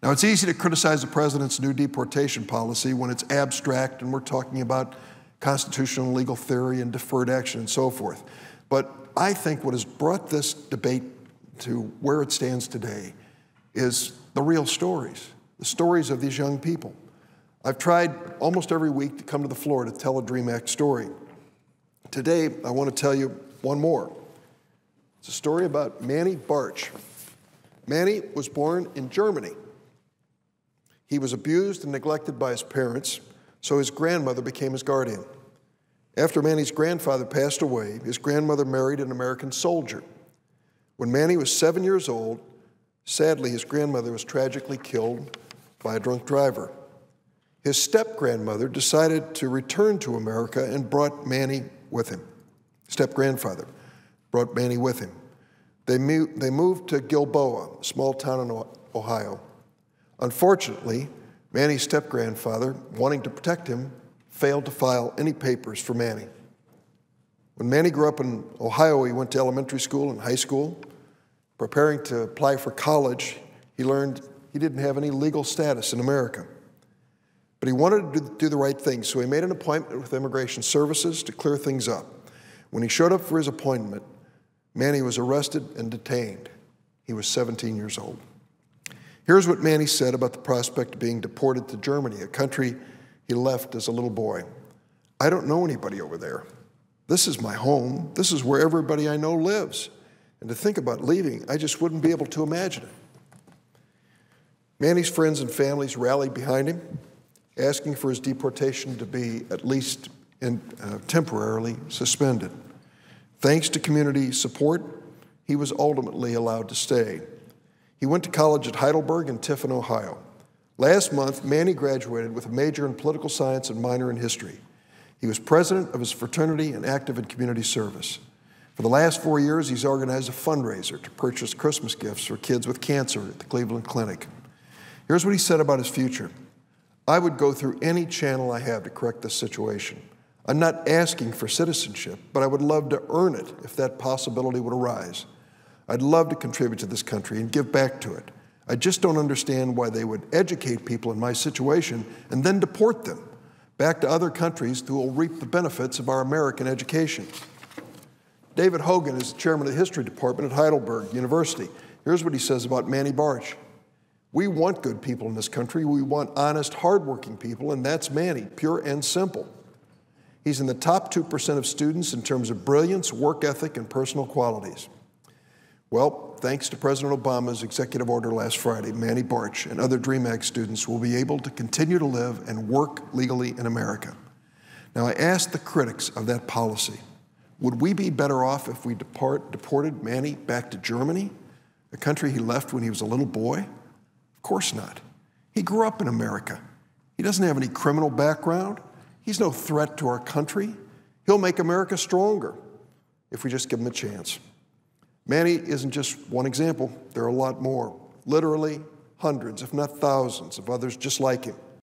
Now, it's easy to criticize the president's new deportation policy when it's abstract and we're talking about constitutional and legal theory and deferred action and so forth. But I think what has brought this debate to where it stands today is the real stories, the stories of these young people. I've tried almost every week to come to the floor to tell a DREAM Act story. Today, I want to tell you one more. It's a story about Manuel Bartsch. Manny was born in Germany. He was abused and neglected by his parents, so his grandmother became his guardian. After Manny's grandfather passed away, his grandmother married an American soldier. When Manny was 7 years old, sadly, his grandmother was tragically killed by a drunk driver. His step-grandmother decided to return to America and brought Manny with him. Step-grandfather brought Manny with him. They moved to Gilboa, a small town in Ohio. Unfortunately, Manny's step-grandfather, wanting to protect him, failed to file any papers for Manny. When Manny grew up in Ohio, he went to elementary school and high school. Preparing to apply for college, he learned he didn't have any legal status in America. But he wanted to do the right thing, so he made an appointment with Immigration Services to clear things up. When he showed up for his appointment, Manny was arrested and detained. He was 17 years old. Here's what Manny said about the prospect of being deported to Germany, a country he left as a little boy. "I don't know anybody over there. This is my home. This is where everybody I know lives. And to think about leaving, I just wouldn't be able to imagine it." Manny's friends and families rallied behind him, asking for his deportation to be at least temporarily suspended. Thanks to community support, he was ultimately allowed to stay. He went to college at Heidelberg and Tiffin, Ohio. Last month, Manny graduated with a major in political science and minor in history. He was president of his fraternity and active in community service. For the last 4 years, he's organized a fundraiser to purchase Christmas gifts for kids with cancer at the Cleveland Clinic. Here's what he said about his future. "I would go through any channel I have to correct this situation. I'm not asking for citizenship, but I would love to earn it if that possibility would arise. I'd love to contribute to this country and give back to it. I just don't understand why they would educate people in my situation and then deport them back to other countries who will reap the benefits of our American education." David Hogan is the chairman of the history department at Heidelberg University. Here's what he says about Manuel Bartsch. "We want good people in this country. We want honest, hardworking people, and that's Manny, pure and simple. He's in the top 2% of students in terms of brilliance, work ethic, and personal qualities." Well, thanks to President Obama's executive order last Friday, Manuel Bartsch and other DREAM Act students will be able to continue to live and work legally in America. Now, I asked the critics of that policy, would we be better off if we deported Manny back to Germany, a country he left when he was a little boy? Of course not. He grew up in America. He doesn't have any criminal background. He's no threat to our country. He'll make America stronger if we just give him a chance. Manny isn't just one example. There are a lot more, literally hundreds, if not thousands, of others just like him.